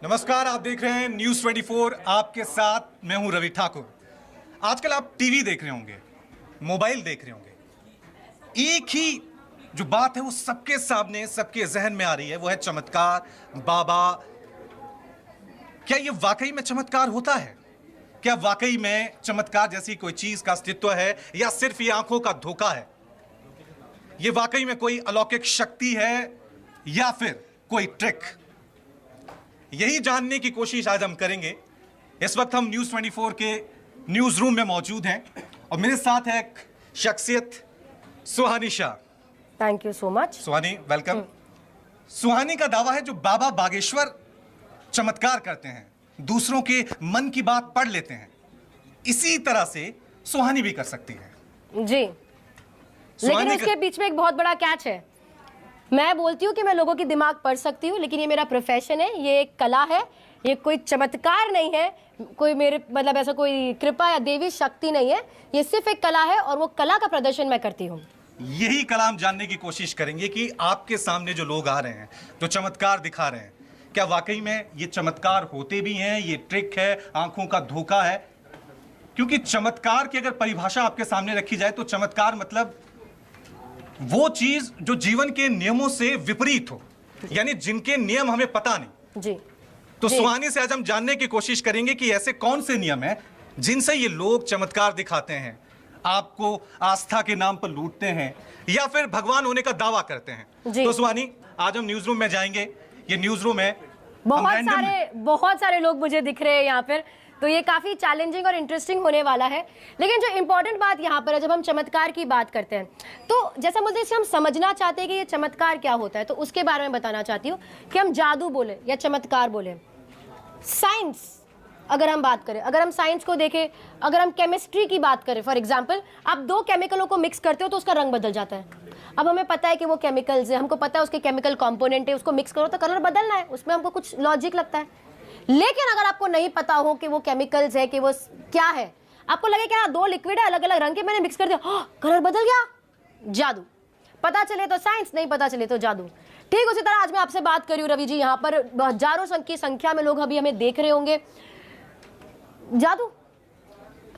नमस्कार, आप देख रहे हैं न्यूज 24। आपके साथ मैं हूं रवि ठाकुर। आजकल आप टीवी देख रहे होंगे, मोबाइल देख रहे होंगे। एक ही जो बात है वो सबके सामने, सबके जहन में आ रही है, वो है चमत्कार। बाबा, क्या ये वाकई में चमत्कार होता है? क्या वाकई में चमत्कार जैसी कोई चीज का अस्तित्व है या सिर्फ ये आंखों का धोखा है? ये वाकई में कोई अलौकिक शक्ति है या फिर कोई ट्रिक? यही जानने की कोशिश आज हम करेंगे। इस वक्त हम न्यूज 24 के न्यूज रूम में मौजूद हैं और मेरे साथ है एक शख्सियत, Suhani Shah. Thank you so much. Suhani, welcome. Suhani का दावा है जो बाबा बागेश्वर चमत्कार करते हैं, दूसरों के मन की बात पढ़ लेते हैं, इसी तरह से सुहानी भी कर सकती है। जी, लेकिन इसके बीच में एक बहुत बड़ा कैच है। मैं बोलती हूँ कि मैं लोगों की दिमाग पढ़ सकती हूँ, लेकिन ये मेरा प्रोफेशन है, ये एक कला है, ये कोई चमत्कार नहीं है, कोई मेरे मतलब ऐसा कोई कृपा या देवी शक्ति नहीं है। ये सिर्फ एक कला है और वो कला का प्रदर्शन मैं करती हूँ। यही कला हम जानने की कोशिश करेंगे कि आपके सामने जो लोग आ रहे हैं, जो चमत्कार दिखा रहे हैं, क्या वाकई में ये चमत्कार होते भी हैं, ये ट्रिक है, आंखों का धोखा है? क्योंकि चमत्कार की अगर परिभाषा आपके सामने रखी जाए तो चमत्कार मतलब वो चीज जो जीवन के नियमों से विपरीत हो, यानी जिनके नियम हमें पता नहीं। जी, तो सुहानी से आज हम जानने की कोशिश करेंगे कि ऐसे कौन से नियम हैं जिनसे ये लोग चमत्कार दिखाते हैं, आपको आस्था के नाम पर लूटते हैं या फिर भगवान होने का दावा करते हैं। तो सुहानी, आज हम न्यूज रूम में जाएंगे। ये न्यूज रूम है, बहुत सारे लोग मुझे दिख रहे हैं यहाँ पर, तो ये काफी चैलेंजिंग और इंटरेस्टिंग होने वाला है। लेकिन जो इंपॉर्टेंट बात यहाँ पर है, जब हम चमत्कार की बात करते हैं तो जैसा बोलते हैं, हम समझना चाहते हैं कि ये चमत्कार क्या होता है, तो उसके बारे में बताना चाहती हूँ कि हम जादू बोले या चमत्कार बोले, साइंस अगर हम बात करें, अगर हम साइंस को देखें, अगर हम केमिस्ट्री की बात करें, फॉर एग्जाम्पल आप दो केमिकलों को मिक्स करते हो तो उसका रंग बदल जाता है। अब हमें पता है कि वो केमिकल्स है, हमको पता है उसके केमिकल कॉम्पोनेंट है, उसको मिक्स करो तो कलर बदलना है, उसमें हमको कुछ लॉजिक लगता है। लेकिन अगर आपको नहीं पता हो कि वो केमिकल्स है, कि वो क्या है, आपको लगे कि हाँ दो लिक्विड है अलग अलग रंग के, मैंने मिक्स कर दिया, कलर बदल गया, जादू। पता चले तो साइंस, नहीं पता चले तो जादू। ठीक उसी तरह आज मैं आपसे बात कर रही हूँ रवि जी, यहाँ पर हजारों की संख्या में लोग अभी हमें देख रहे होंगे, जादू।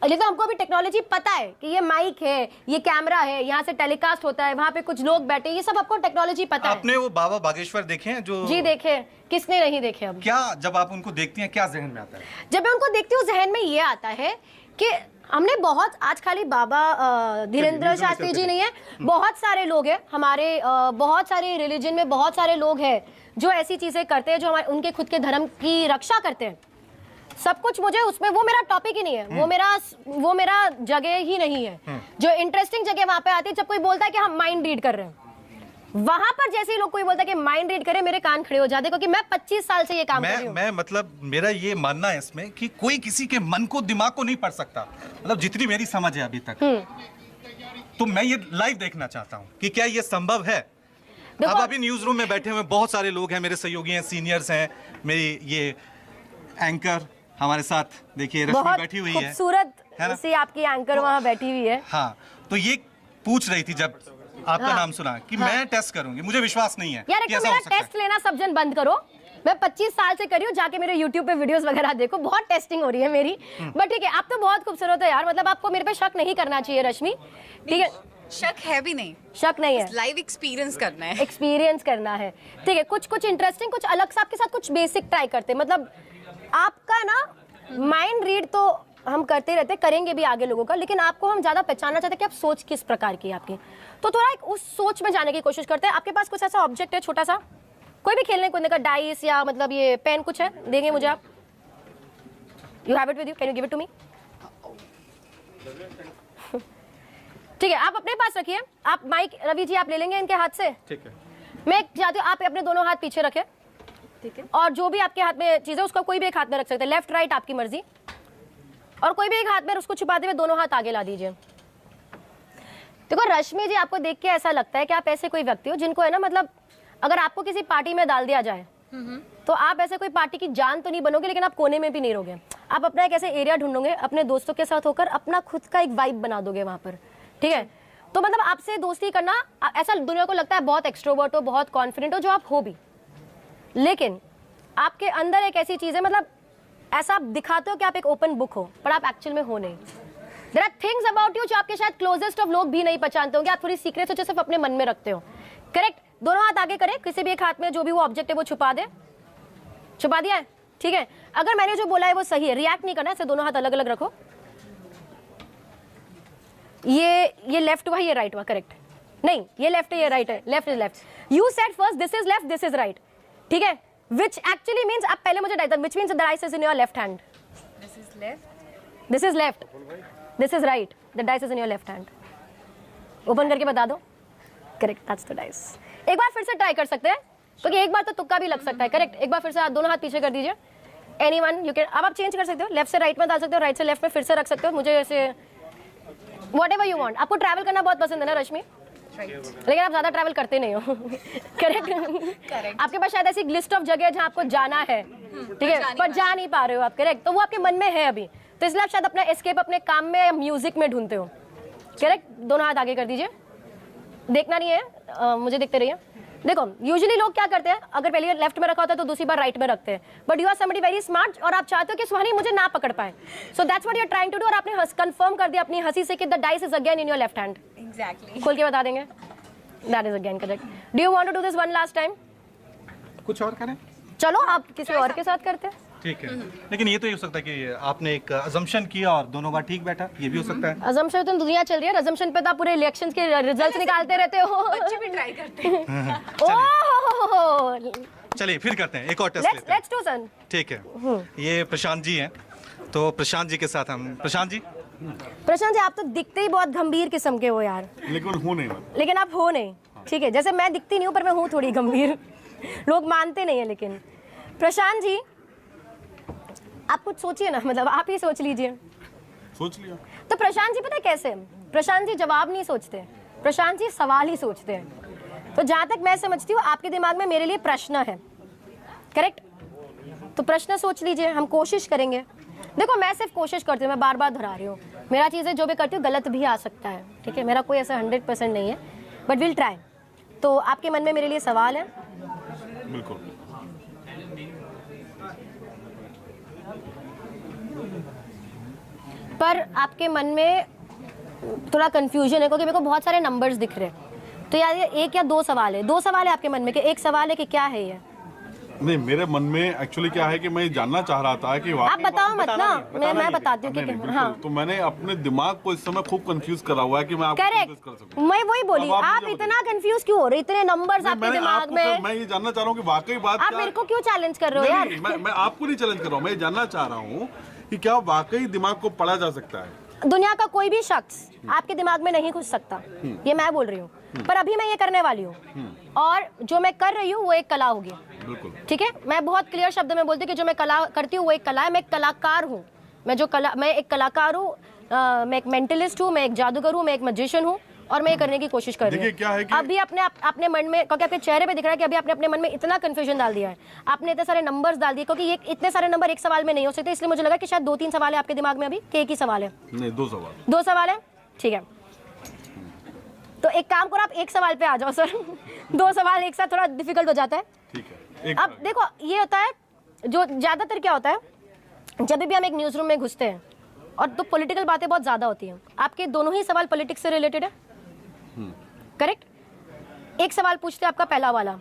लेकिन हमको अभी टेक्नोलॉजी पता है कि ये माइक है, ये कैमरा है, यहाँ से टेलीकास्ट होता है, वहाँ पे कुछ लोग बैठे, ये सब आपको टेक्नोलॉजी पता है। आपने वो बाबा बागेश्वर देखे हैं जो? जी देखे, किसने नहीं देखे? अब क्या, जब आप उनको देखती हैं क्या जहन में आता है? जब मैं उनको देखती हूँ जहन में ये आता है कि हमने बहुत, आज खाली बाबा धीरेन्द्र शास्त्री जी नहीं है, बहुत सारे लोग हैं हमारे, बहुत सारे रिलीजन में बहुत सारे लोग हैं जो ऐसी चीजें करते हैं, जो हमारे उनके खुद के धर्म की रक्षा करते हैं। सब कुछ मुझे उसमें, वो मेरा टॉपिक ही नहीं है, वो मेरा जगह ही नहीं है। जो इंटरेस्टिंग जगह वहां पे आती है, जब कोई बोलता है कि हम माइंड रीड कर रहे हैं, वहां पर जैसे ही लोग कोई बोलता है कि माइंड रीड करे, मेरे कान खड़े हो जाते, क्योंकि मैं 25 साल से ये काम कर रही हूं। मैं मतलब मेरा ये मानना है इसमें कि कोई किसी के मन को, दिमाग को नहीं पढ़ सकता, मतलब जितनी मेरी समझ है अभी तक। तो मैं ये लाइव देखना चाहता हूँ कि क्या ये संभव है। अब अभी न्यूज रूम में बैठे हुए बहुत सारे लोग हैं, मेरे सहयोगी हैं, सीनियर्स हैं, मेरी ये एंकर हमारे साथ, देखिए रश्मि बैठी हुई है, खूबसूरत सी आपकी एंकर वहां बैठी हुई है। हाँ, तो ये पूछ रही थी जब आपका नाम सुना कि मैं टेस्ट करूंगी, मुझे विश्वास नहीं है यार, एक तो मेरा टेस्ट लेना सब जन बंद करो। मैं 25 साल से कर रही हूँ, जाके मेरे YouTube पे वीडियोस वगैरह देखो, बहुत टेस्टिंग हो रही है मेरी। बट ठीक है, आप तो बहुत खूबसूरत है यार, मतलब आपको मेरे पे शक नहीं करना चाहिए रश्मि, ठीक है? शक है भी नहीं, शक नहीं है, लाइव एक्सपीरियंस करना है, एक्सपीरियंस करना है। ठीक है, कुछ इंटरेस्टिंग, कुछ अलग सा आपके साथ कुछ बेसिक ट्राई करते हैं। मतलब आपका ना माइंड रीड तो हम करते रहते, करेंगे भी आगे लोगों का, लेकिन आपको हम ज्यादा पहचानना चाहते हैं कि आप सोच किस प्रकार की है आपकी, तो थोड़ा एक उस सोच में जाने की कोशिश करते हैं। आपके पास कुछ ऐसा ऑब्जेक्ट है छोटा सा, कोई भी खेलने कूदने का, डाइस या मतलब ये पेन कुछ है, देंगे मुझे आप? You have it with you, can you give it to me? ठीक है, आप अपने पास रखिए। आप माइक रवि जी आप ले लेंगे इनके हाथ से? ठीक है। मैं चाहती हूँ आप अपने दोनों हाथ पीछे रखें, ठीक है? और जो भी आपके हाथ में चीज है उसका कोई भी एक हाथ में रख सकते हैं, लेफ्ट राइट आपकी मर्जी, और कोई भी एक हाथ में उसको छुपाते हुए दोनों हाथ आगे ला दीजिए। देखो रश्मि जी, आपको देख के ऐसा लगता है कि आप ऐसे कोई व्यक्ति हो जिनको है ना, मतलब अगर आपको किसी पार्टी में डाल दिया जाए तो आप ऐसे कोई पार्टी की जान तो नहीं बनोगे, लेकिन आप कोने में भी नहीं रहोगे। आप अपना एक ऐसे एरिया ढूंढोगे अपने दोस्तों के साथ होकर, अपना खुद का एक वाइब बना दोगे वहां पर, ठीक है? तो मतलब आपसे दोस्ती करना, ऐसा दुनिया को लगता है बहुत एक्सट्रोवर्ट हो, बहुत कॉन्फिडेंट हो, जो आप हो भी, लेकिन आपके अंदर एक ऐसी चीज है, मतलब ऐसा आप दिखाते हो कि आप एक ओपन बुक हो, पर आप एक्चुअल में हो नहीं। There are things about you जो आपके शायद क्लोजेस्ट ऑफ लोग भी नहीं पहचानते होंगे। आप थोड़ी सीक्रेट्स जो सिर्फ अपने मन में रखते हो। करेक्ट। दोनों हाथ आगे करें, किसी भी एक हाथ में जो भी वो ऑब्जेक्ट है वो छुपा दे। छुपा दिया है, ठीक है। अगर मैंने जो बोला है वो सही है, रिएक्ट नहीं करना है, दोनों हाथ अलग अलग रखो। ये लेफ्ट हुआ, ये राइट हुआ, करेक्ट। नहीं, ये लेफ्ट है, ये राइट है, left is left. You said first this is left, this is right, ठीक है। विच एक्चुअली मीन्स, आप पहले मुझे diet, which means the dice is in your left hand. This is left. This is left, this is right, the dice is in your left hand. Open करके बता दो। Correct, that's the dice. एक बार फिर से try कर सकते हैं, क्योंकि एक बार तो तुक्का भी लग सकता है। करेक्ट। एक बार फिर से दोनों हाथ पीछे कर दीजिए। Anyone you can. अब आप चेंज कर सकते हो, लेफ्ट से राइट में डाल सकते हो, राइट से लेफ्ट में फिर से रख सकते हो। मुझे ऐसे व्हाटएवर यू वांट। आपको ट्रैवल करना बहुत पसंद है ना रश्मि? लेकिन आप ज्यादा ट्रैवल करते नहीं हो। करेक्ट। आपके पास शायद ऐसी लिस्ट ऑफ जगह है जहां आपको जाना है, ठीक है, पर जा नहीं पा रहे हो आप। करेक्ट। तो वो आपके मन में है अभी, तो इसलिए आप शायद अपना एस्केप अपने काम में या म्यूजिक में ढूंढते हो। करेक्ट। दोनों हाथ आगे कर दीजिए। देखना नहीं है, मुझे देखते रहिए। देखो, यूजुअली लोग क्या करते हैं, अगर पहले लेफ्ट में रखा होता है तो दूसरी बार राइट में रखते हैं। But you are somebody very smart, और आप चाहते हो कि सुहानी मुझे ना पकड़ पाए। So that's what you are trying to do. और आपने कंफर्म कर दिया अपनी हंसी से कि the dice is again in your left hand. Exactly. खोल के बता देंगे। That is again correct. Do you want to do this one last time? कुछ और करें? चलो, आप किसी और के साथ करते हैं। ठीक है। लेकिन ये तो हो सकता है कि आपने एक अजम्पशन किया और दोनों बार ठीक बैठा, ये भी हो सकता है। अजम्पशन तो दुनिया चल रही है, अजम्पशन पे तो आप पूरे इलेक्शंस के रिजल्ट्स निकालते रहते हो। बच्चे भी ट्राई करते हैं। ओह, चलिए फिर करते हैं, एक और टेस्ट लेते हैं। लेट्स डू सन। ठीक है। ये प्रशांत जी हैं, तो प्रशांत जी के साथ हम। प्रशांत जी, आप तो दिखते ही बहुत गंभीर किस्म के हो यार। लेकिन हूँ नहीं मैं। लेकिन आप हो नहीं, ठीक है। जैसे मैं दिखती नहीं हूँ, पर मैं हूँ थोड़ी गंभीर। लोग मानते नहीं है। लेकिन प्रशांत जी, आप कुछ सोचिए ना, मतलब आप ही सोच लीजिए। सोच लिया। तो प्रशांत जी पता है कैसे? प्रशांत जी जवाब नहीं सोचते, प्रशांत जी सवाल ही सोचते हैं। तो जहां तक मैं समझती हूँ, आपके दिमाग में मेरे लिए प्रश्न है। करेक्ट। तो प्रश्न सोच लीजिए, हम कोशिश करेंगे। देखो, मैं सिर्फ कोशिश करती हूँ, मैं बार बार दोहरा रही हूँ। मेरा चीज़ें जो भी करती हूँ गलत भी आ सकता है, ठीक है। मेरा कोई ऐसा 100% नहीं है, बट विल ट्राई। तो आपके मन में मेरे लिए सवाल है? बिल्कुल। पर आपके मन में थोड़ा कंफ्यूजन है, क्योंकि मेरे को बहुत सारे नंबर्स दिख रहे हैं। तो यार, ये एक या दो सवाल है? दो सवाल है आपके मन में कि एक सवाल है कि क्या है ये? नहीं, मेरे मन में एक्चुअली क्या है कि मैं जानना चाह रहा था कि आप बताओ मत ना, मैं बताती हूँ कि हाँ। तो मैंने अपने दिमाग को इस समय खूब कंफ्यूज करा हुआ है कि मैं आपको confuse कर करेक्ट। सकूं। मैं वही बोली, अब आप आप मुझे इतना कंफ्यूज क्यों हो रहे? इतने नंबर्स आपके मैंने दिमाग आपको में। मैं ये जानना चाह रहा हूँ कि वाकई बात आप क्या मेरे है? को क्यों चैलेंज कर रहे हो यार? नहीं, मैं आपको नहीं चैलेंज कर रहा हूँ, मैं ये जानना चाह रहा हूँ कि क्या वाकई दिमाग को पढ़ा जा सकता है? दुनिया का कोई भी शख्स आपके दिमाग में नहीं घुस सकता, ये मैं बोल रही हूँ। पर अभी मैं ये करने वाली हूँ, और जो मैं कर रही हूँ वो एक कला होगी। बिल्कुल। ठीक है। मैं बहुत क्लियर शब्द में बोलती हूँ कि जो मैं कला करती हूँ वो एक कला है। मैं एक कलाकार हूँ। मैं एक कलाकार हूँ, मैं एक मेंटलिस्ट हूँ, मैं एक जादूगर हूँ, मैं एक मैजिशियन हूँ, और मैं ये करने की कोशिश कर रही देखिए, क्या है हूँ। कि- अभी अपने मन में, क्योंकि आपके चेहरे पे दिख रहा है कि अभी आपने अपने मन में इतना कंफ्यूजन डाल दिया है, आपने इतने सारे नंबर्स डाल दिए, क्योंकि ये इतने सारे नंबर एक सवाल में नहीं हो सकते। इसलिए मुझे लगा कि शायद 2-3 सवाल है आपके दिमाग में अभी, कि एक ही सवाल है। नहीं, दो सवाल। 2 सवाल है, ठीक है। तो एक काम करो, आप एक सवाल पे आ जाओ सर। 2 सवाल एक साथ थोड़ा डिफिकल्ट हो जाता है। ठीक है। एक अब देखो, ये होता है, जो ज्यादातर क्या होता है, जब भी हम एक न्यूज रूम में घुसते हैं और तो पॉलिटिकल बातें बहुत ज्यादा होती हैं। आपके दोनों ही सवाल पॉलिटिक्स से रिलेटेड है, करेक्ट। एक सवाल पूछते हैं, आपका पहला वाला।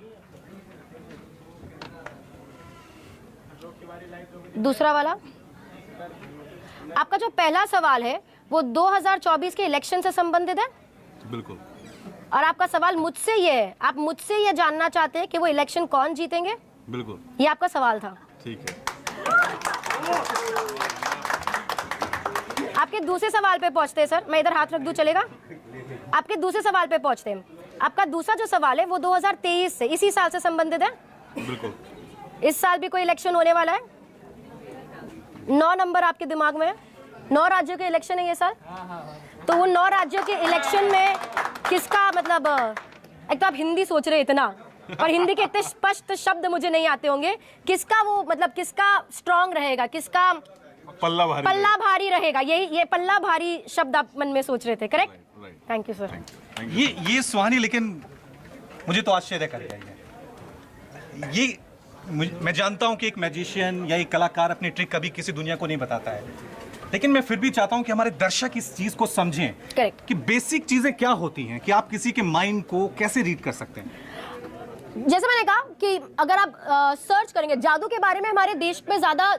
दूसरा वाला, आपका जो पहला सवाल है वो 2024 के इलेक्शन से संबंधित है। बिल्कुल। और आपका सवाल मुझसे ये है, आप मुझसे ये जानना चाहते हैं कि वो इलेक्शन कौन जीतेंगे। बिल्कुल। ये आपका सवाल था। ठीक है। आपके दूसरे सवाल पे पहुंचते हैं सर, मैं इधर हाथ रख दूं, चलेगा? आपके दूसरे सवाल पे पहुंचते हैं। आपका दूसरा जो सवाल है वो 2023 से, इसी साल से संबंधित है। बिल्कुल। इस साल भी कोई इलेक्शन होने वाला है। 9 नंबर आपके दिमाग में है। 9 राज्यों के इलेक्शन है ये साल। तो वो 9 राज्यों के इलेक्शन में किसका, मतलब एक तो आप हिंदी सोच रहे इतना, और हिंदी के इतने स्पष्ट शब्द मुझे नहीं आते होंगे। किसका वो, मतलब किसका स्ट्रांग रहेगा, किसका पल्ला भारी रहेगा, ये पल्ला भारी शब्द आप मन में सोच रहे थे, करेक्ट? Thank you sir. ये सुहानी, लेकिन मुझे तो आश्चर्य कर गया ये मैं जानता हूं कि एक मैजिशियन या एक कलाकार अपनी ट्रिक कभी किसी दुनिया को नहीं बताता है, लेकिन मैं फिर भी चाहता हूं कि हमारे दर्शक इस चीज को समझें Correct. कि बेसिक चीजें क्या होती हैं, कि आप किसी के माइंड को कैसे रीड कर सकते हैं। जैसे मैंने कहा कि अगर आप सर्च करेंगे, जादू के बारे में हमारे देश में ज्यादा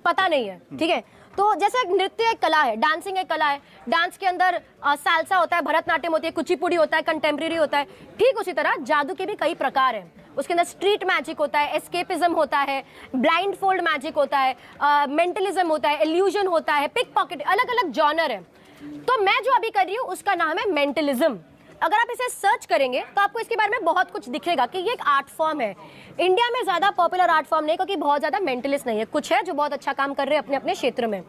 पता नहीं है, ठीक है। तो जैसे एक नृत्य एक कला है, डांसिंग एक कला है, डांस के अंदर सालसा होता है, भरतनाट्यम होती है, कुचिपुड़ी होता है, कंटेम्प्रेरी होता है, ठीक उसी तरह जादू के भी कई प्रकार हैं। उसके अंदर स्ट्रीट मैजिक होता है, एस्केपिज्म होता है, ब्लाइंड फोल्ड मैजिक होता है, मेंटलिज्म होता है, इल्यूजन होता है, पिक पॉकेट, अलग अलग जॉनर है। तो मैं जो अभी कर रही हूँ उसका नाम है मेंटलिज्म। अगर आप इसे सर्च करेंगे तो आपको इसके बारे में बहुत कुछ दिखेगा कि ये एक आर्ट फॉर्म है। इंडिया में ज्यादा पॉपुलर आर्ट फॉर्म नहीं, क्योंकि बहुत ज्यादा मेंटलिस्ट नहीं है, कुछ है जो बहुत अच्छा काम कर रहे हैं अपने अपने क्षेत्र में।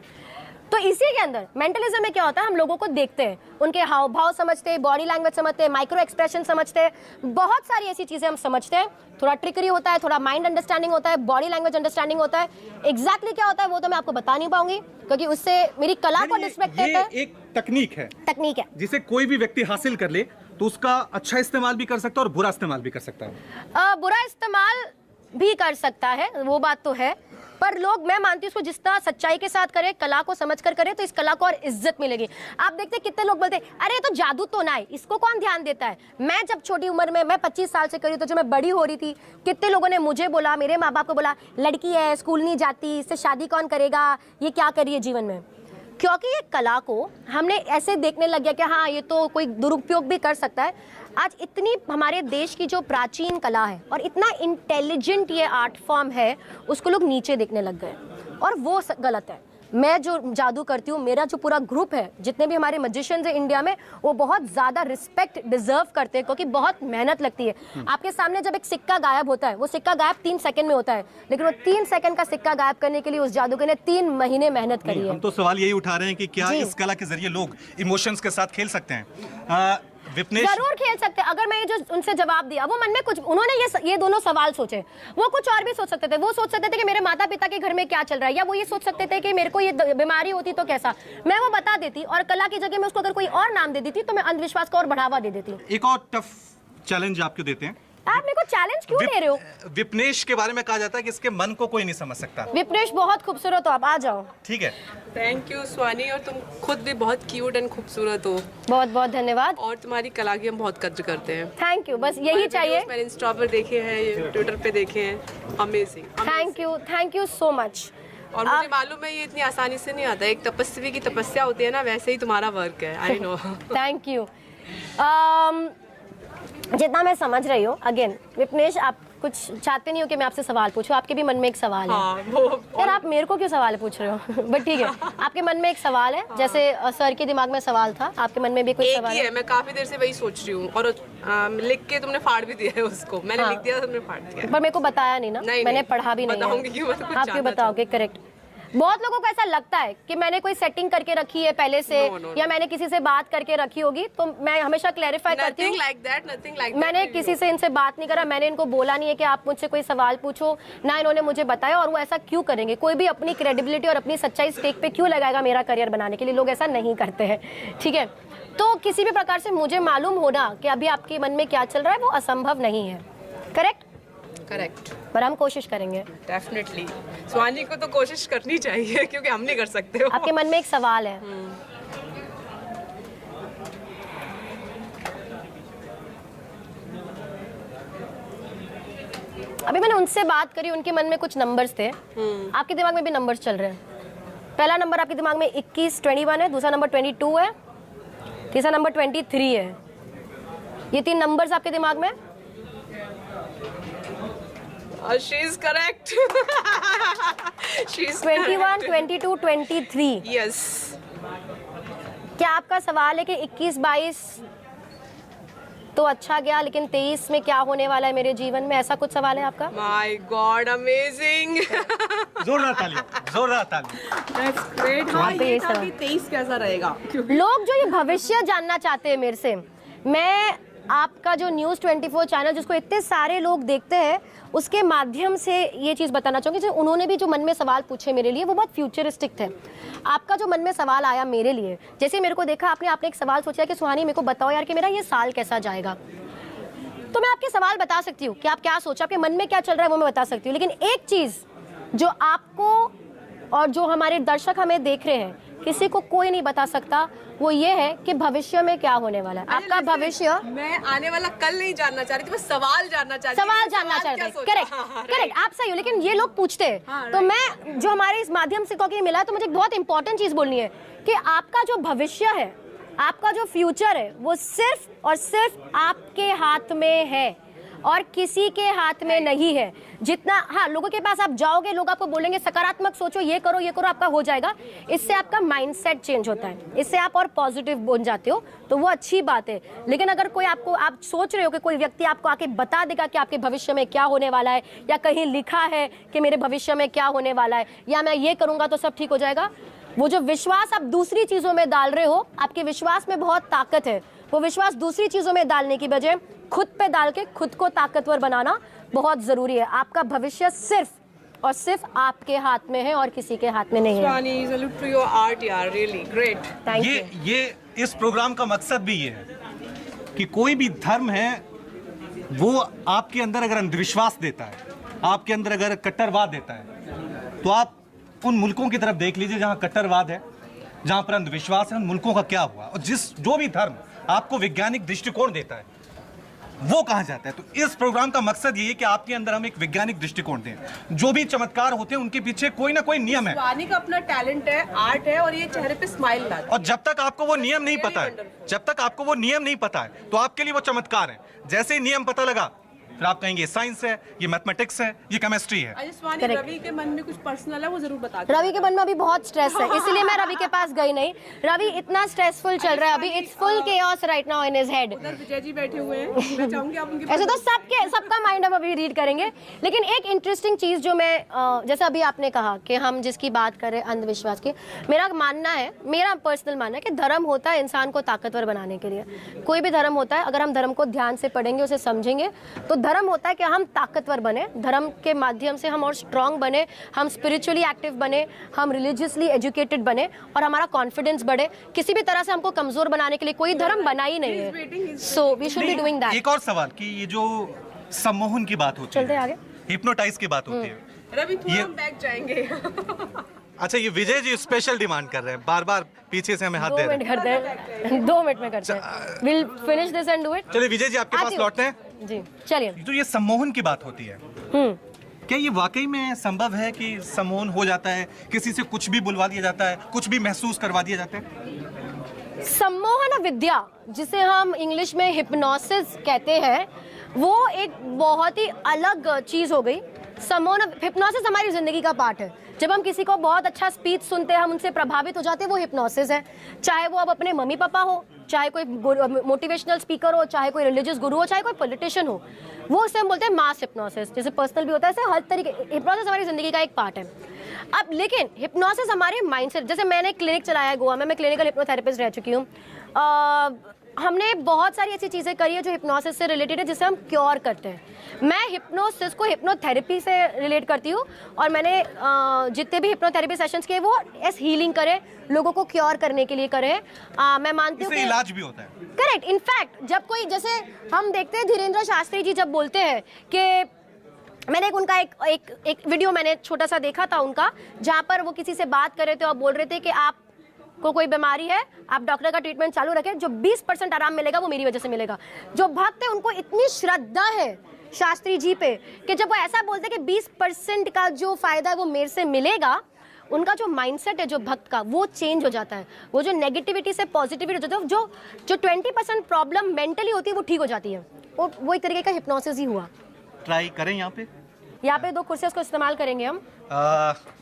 तो इसी के अंदर मेंटलिज्म में क्या होता है, हम लोगों को देखते हैं, उनके हाव भाव समझते हैं, बॉडी लैंग्वेज समझते हैं, माइक्रो एक्सप्रेशन समझते हैं, बहुत सारी ऐसी चीजें हम समझते हैं। थोड़ा ट्रिकरी होता है, थोड़ा माइंड अंडरस्टैंडिंग होता है, बॉडी लैंग्वेज अंडरस्टैंडिंग होता है। एग्जैक्टली क्या होता है वो तो मैं आपको बता नहीं पाऊंगी, क्योंकि उससे मेरी कला को डिस्ट्रैक्ट ये करता है। एक तकनीक है, तकनीक है जिसे कोई भी व्यक्ति हासिल कर ले तो उसका अच्छा इस्तेमाल भी कर सकता है और बुरा इस्तेमाल भी कर सकता है। बुरा इस्तेमाल भी कर सकता है, वो बात तो है, पर लोग, मैं मानती हूँ उसको जितना सच्चाई के साथ करे, कला को समझकर करे, तो इस कला को और इज्जत मिलेगी। आप देखते हैं कितने लोग बोलते हैं अरे ये तो जादू तो ना है, इसको कौन ध्यान देता है। मैं जब छोटी उम्र में, मैं 25 साल से करी, तो जब मैं बड़ी हो रही थी, कितने लोगों ने मुझे बोला, मेरे माँ बाप को बोला, लड़की है, स्कूल नहीं जाती, इससे शादी कौन करेगा, ये क्या करिए जीवन में। क्योंकि ये कला को हमने ऐसे देखने लग गया कि हाँ ये तो कोई दुरुपयोग भी कर सकता है। आज इतनी हमारे देश की जो प्राचीन कला है और इतना इंटेलिजेंट ये आर्ट फॉर्म है, उसको लोग नीचे देखने लग गए, और वो गलत है। मैं जो जादू करती हूँ, मेरा जो पूरा ग्रुप है, जितने भी हमारे मैजिशियंस हैं इंडिया में, वो बहुत ज़्यादा रिस्पेक्ट डिजर्व करते हैं, क्योंकि बहुत मेहनत लगती है। आपके सामने जब एक सिक्का गायब होता है, वो सिक्का गायब 3 सेकंड में होता है, लेकिन वो 3 सेकंड का सिक्का गायब करने के लिए उस जादूगर ने 3 महीने मेहनत करी है। हम तो सवाल यही उठा रहे हैं कि क्या इस कला के जरिए लोग इमोशंस के साथ खेल सकते हैं। विपनेश, जरूर खेल सकते हैं। अगर मैं ये जो उनसे जवाब दिया, वो मन में कुछ, उन्होंने ये दोनों सवाल सोचे, वो कुछ और भी सोच सकते थे। वो सोच सकते थे कि मेरे माता पिता के घर में क्या चल रहा है, या वो ये सोच सकते थे कि मेरे को ये बीमारी होती तो कैसा। मैं वो बता देती, और कला की जगह में उसको अगर कोई और नाम दे देती, तो मैं अंधविश्वास को और बढ़ावा दे देती। एक और टफ चैलेंज आपको देते हैं। आप मेरे को चैलेंज क्यों दे रहे हो? विपनेश के बारे में कहा जाता है कि इसके मन को कोई नहीं समझ सकता। विपनेश बहुत खूबसूरत हो, आप आ जाओ। ठीक है, थैंक यू स्वानी, और तुम खुद भी बहुत क्यूट एंड खूबसूरत हो, बहुत बहुत धन्यवाद, और तुम्हारी कला की हम बहुत कद्र करते हैं। थैंक यू, बस यही चाहिए। मैंने इंस्टा पर देखे हैं, ट्विटर पे देखे हैं, amazing. Thank you so much. और मुझे मालूम है ये इतनी आसानी से नहीं आता, एक तपस्वी की तपस्या होती है ना, वैसे ही तुम्हारा वर्क है। I know. Thank you. जितना मैं समझ रही हूँ, अगेन विपनेश, आप कुछ चाहते नहीं हो कि मैं आपसे सवाल पूछूं, आपके भी मन में एक सवाल है। हाँ, वो यार आप मेरे को क्यों सवाल पूछ रहे हो? बट ठीक है, आपके मन में एक सवाल है, जैसे सर के दिमाग में सवाल था, आपके मन में भी कोई एक सवाल ही है। मैं काफी देर से वही सोच रही हूँ, और लिख के तुमने फाड़ भी दिया है उसको। मैंने लिख दिया, तुमने फाड़ दिया। पर मेरे को बताया नहीं ना, मैंने पढ़ा भी नहीं है। बताऊंगी क्यों, मैं तो कुछ आप क्यों जानना बताओगे? करेक्ट। बहुत लोगों को ऐसा लगता है कि मैंने कोई सेटिंग करके रखी है पहले से, या मैंने किसी से बात करके रखी होगी, तो मैं हमेशा क्लैरिफाई करती हूँ, नथिंग लाइक मैंने किसी से इनसे बात नहीं करा, मैंने इनको बोला नहीं है कि आप मुझसे कोई सवाल पूछो, ना इन्होंने मुझे बताया, और वो ऐसा क्यों करेंगे? कोई भी अपनी क्रेडिबिलिटी और अपनी सच्चाई स्टेक पे क्यों लगाएगा मेरा करियर बनाने के लिए? लोग ऐसा नहीं करते हैं, ठीक है। तो किसी भी प्रकार से मुझे मालूम होना कि अभी आपके मन में क्या चल रहा है, वो असंभव नहीं है। करेक्ट, पर हम कोशिश करेंगे। डेफिनेटली स्वानी को तो कोशिश करनी चाहिए, क्योंकि हम नहीं कर सकते हो। आपके मन में एक सवाल है। अभी मैंने उनसे बात करी, उनके मन में कुछ नंबर्स थे, आपके दिमाग में भी नंबर्स चल रहे हैं। पहला नंबर आपके दिमाग में 21 21 है, दूसरा नंबर 22 है, तीसरा नंबर 23 है। ये 3 नंबर्स आपके दिमाग में। She is correct. She is 21, 22, 23। Yes. क्या आपका सवाल है कि 21 22 तो अच्छा गया, लेकिन 23 में क्या होने वाला है मेरे जीवन में, ऐसा कुछ सवाल है आपका? My God, amazing. जोरदार ताली, जोरदार ताली। That's great. हाँ, पे ये ये था सवाल। कि 23 कैसा रहेगा? लोग जो ये भविष्य जानना चाहते हैं मेरे से, मैं आपका जो न्यूज़ 24 चैनल जिसको इतने सारे लोग देखते हैं, उसके माध्यम से ये चीज़ बताना चाहूँगी। जो उन्होंने भी जो मन में सवाल पूछे मेरे लिए, वो बहुत फ्यूचरिस्टिक थे। आपका जो मन में सवाल आया मेरे लिए, जैसे मेरे को देखा आपने एक सवाल सोचा कि सुहानी मेरे को बताओ यार कि मेरा ये साल कैसा जाएगा। तो मैं आपके सवाल बता सकती हूँ कि आप क्या सोच, आपके मन में क्या चल रहा है वो मैं बता सकती हूँ, लेकिन एक चीज जो आपको और जो हमारे दर्शक हमें देख रहे हैं, किसी को कोई नहीं बता सकता, वो ये है कि भविष्य में क्या होने वाला है। आपका भविष्य, मैं आने वाला कल नहीं जानना चाह रही थी, मैं सवाल जानना चाह रही थी। सवाल जानना चाहते हैं, करेक्ट करेक्ट, आप सही हो, लेकिन ये लोग पूछते हैं। तो मैं जो हमारे इस माध्यम से क्योंकि मिला, तो मुझे एक बहुत इंपॉर्टेंट चीज बोलनी है कि आपका जो भविष्य है, आपका जो फ्यूचर है, वो सिर्फ और सिर्फ आपके हाथ में है और किसी के हाथ में नहीं है। जितना, हाँ, लोगों के पास आप जाओगे, लोग आपको बोलेंगे सकारात्मक सोचो, ये करो, आपका हो जाएगा। इससे आपका माइंडसेट चेंज होता है, इससे आप और पॉजिटिव बन जाते हो, तो वो अच्छी बात है। लेकिन अगर कोई आपको, आप सोच रहे हो कि कोई व्यक्ति आपको आके बता देगा कि आपके भविष्य में क्या होने वाला है, या कहीं लिखा है कि मेरे भविष्य में क्या होने वाला है, या मैं ये करूंगा तो सब ठीक हो जाएगा, वो जो विश्वास आप दूसरी चीजों में डाल रहे हो, आपके विश्वास में बहुत ताकत है। वो विश्वास दूसरी चीजों में डालने की बजाय खुद पे डाल के खुद को ताकतवर बनाना बहुत जरूरी है। आपका भविष्य सिर्फ और सिर्फ आपके हाथ में है और किसी के हाथ में नहीं है। Shivani, salute to your art, यार, really great. Thank you. ये इस प्रोग्राम का मकसद भी ये है कि कोई भी धर्म है, वो आपके अंदर अगर अंधविश्वास देता है, आपके अंदर अगर कट्टरवाद देता है, तो आप उन मुल्कों की तरफ देख लीजिए जहां कट्टरवाद है, जहां पर अंधविश्वास है, उन मुल्कों का क्या हुआ। और जो भी धर्म आपको वैज्ञानिक दृष्टिकोण देता है, वो कहां जाता है। तो इस प्रोग्राम का मकसद ये है कि आपके अंदर हम एक वैज्ञानिक दृष्टिकोण दें। जो भी चमत्कार होते हैं, उनके पीछे कोई ना कोई नियम है। शिवानी का अपना टैलेंट है, आर्ट है, और ये चेहरे पे स्माइल लाता है। और जब तक आपको वो नियम नहीं पता है, जब तक आपको वो नियम नहीं पता है, तो आपके लिए वो चमत्कार है। जैसे ही नियम पता लगा, फिर आप कहेंगे साइंस है, ये मैथमेटिक्स है, ये केमिस्ट्री है। अच्छा शिवानी, Correct. रवि के मन में कुछ पर्सनल है, वो जरूर बता दो। रवि के मन में अभी बहुत स्ट्रेस है, इसलिए मैं रवि के पास गई नहीं। रवि इतना स्ट्रेसफुल चल रहा है अभी, it's full chaos right now in his head. उधर विजय जी बैठे हुए हैं, मैं चाहूंगी आप उनके ऐसे तो सबका माइंड हम अभी रीड करेंगे, लेकिन एक इंटरेस्टिंग चीज जो मैं, जैसा अभी आपने कहा कि हम जिसकी बात कर रहे हैं अंधविश्वास की, मेरा मानना है, मेरा पर्सनल मानना है कि धर्म होता है इंसान को ताकतवर बनाने के लिए। कोई भी धर्म होता है, अगर हम धर्म को ध्यान से पढ़ेंगे, उसे समझेंगे, तो धर्म होता है कि हम ताकतवर बने, धर्म के माध्यम से हम और स्ट्रांग बने, हम स्पिरिचुअली एक्टिव बने, हम रिलीजियसली एजुकेटेड बने और हमारा कॉन्फिडेंस बढ़े। किसी भी तरह से हमको कमजोर बनाने के लिए कोई धर्म बना ही नहीं है। So we should be doing that. एक और सवाल कि ये जो सम्मोहन की बात होती चलते है, आगे, हिप्नोटाइज की बात होती है, रवि थोड़ा ये- हम बैक जाएंगे। अच्छा, ये विजय जी स्पेशल डिमांड कर रहे हैं, बार बार पीछे से हमें हाथ 2 दे रहे मिनट करते हैं, 2 मिनट में करते हैं। Will finish this and do it. हैं। चलिए विजय जी, आपके पास आती हूँ। लौटते हैं। जी चलिए। जो ये सम्मोहन की बात होती है, क्या ये वाकई में संभव है कि सम्मोहन हो जाता है, किसी से कुछ भी बुलवा दिया जाता है, कुछ भी महसूस करवा दिया जाता है? सम्मोहन विद्या, जिसे हम इंग्लिश में हिप्नोसिस कहते हैं, वो एक बहुत ही अलग चीज हो गई। सम्मोहन, हिप्नोसिस हमारी जिंदगी का पार्ट है। जब हम किसी को बहुत अच्छा स्पीच सुनते हैं, हम उनसे प्रभावित हो जाते हैं, वो हिप्नोसिस है। चाहे वो अब अपने मम्मी पापा हो, चाहे कोई मोटिवेशनल स्पीकर हो, चाहे कोई रिलीजियस गुरु हो, चाहे कोई पॉलिटिशियन हो, वो उसे हम बोलते हैं मास हिप्नोसिस। जैसे पर्सनल भी होता है, ऐसे हर तरीके हिप्नोसिस हमारी जिंदगी का एक पार्ट है। अब लेकिन हिप्नोसिस हमारे माइंडसेट, जैसे मैंने क्लिनिक चलाया है गोवा में, मैं क्लिनिकल हिप्नोथेरेपिस्ट रह चुकी हूँ। हमने बहुत सारी ऐसी चीज़ें करी है जो हिप्नोसिस से रिलेटेड है, जिसे हम क्योर करते हैं। मैं हिप्नोसिस को हिप्नोथेरेपी से रिलेट करती हूँ, और मैंने जितने भी हिप्नोथेरेपी सेशंस किए वो एस हीलिंग करे, लोगों को क्योर करने के लिए करे। मैं मानती हूँ इससे इलाज भी होता है। करेक्ट। इनफैक्ट जब कोई, जैसे हम देखते हैं धीरेन्द्र शास्त्री जी जब बोलते हैं कि, मैंने उनका एक वीडियो मैंने छोटा सा देखा था उनका, जहाँ पर वो किसी से बात कर रहे थे और बोल रहे थे कि आप को कोई बीमारी है, आप डॉक्टर का ट्रीटमेंट चालू रखें, जो 20% आराम मिलेगा वो मेरी वजह से मिलेगा। जो भक्त है उनको इतनी श्रद्धा है शास्त्री जी पे कि जब वो ऐसा बोलते हैं कि 20% का जो फायदा है वो मेरे से मिलेगा, उनका जो माइंडसेट है जो भक्त का, वो चेंज हो जाता है। वो जो नेगेटिविटी से पॉजिटिविटी हो जाता है, जो 20% प्रॉब्लम मेंटली होती है वो ठीक हो जाती है। वो एक तरीके का हिप्नोसिस ही हुआ। ट्राई करें यहाँ पे। यहाँ पे 2 कुर्सियाँ को इस्तेमाल करेंगे हम।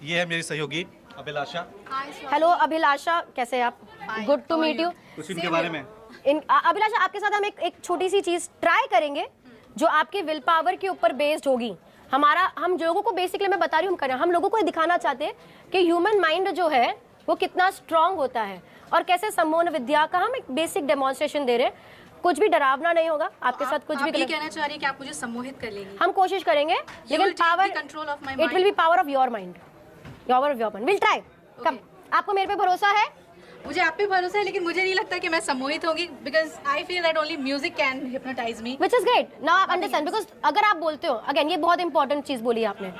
ये है मेरी सहयोगी अभिलाषा। हेलो अभिलाषा, कैसे हैं आप? Good to meet you. कुछ इनके बारे में। अभिलाषा, आपके साथ हम एक छोटी सी चीज ट्राई करेंगे जो आपके विल पावर के ऊपर बेस्ड होगी। हम लोगों को बेसिकली, मैं बता रही हूँ, हम लोगों को ये दिखाना चाहते हैं कि ह्यूमन माइंड जो है वो कितना स्ट्रांग होता है, और कैसे सम्मोहन विद्या का हम एक बेसिक डेमोन्स्ट्रेशन दे रहे हैं। कुछ भी डरावना नहीं होगा आपके साथ, कुछ भी कहना चाह रही है कि आप मुझे सम्मोहित कर लेंगी। हम कोशिश करेंगे, लेकिन power, control of my it will be power of your mind, power of your mind. Will try. Come, आपको मेरे पे भरोसा है? मुझे आप पे भरोसा है, लेकिन मुझे नहीं लगता कि मैं सम्मोहित होंगी, because I feel that only music can hypnotise me. Which is great. Now आप अंडरस्टैंड, बिकॉज अगर आप बोलते हो, अगेन ये बहुत इंपॉर्टेंट चीज बोली आपने,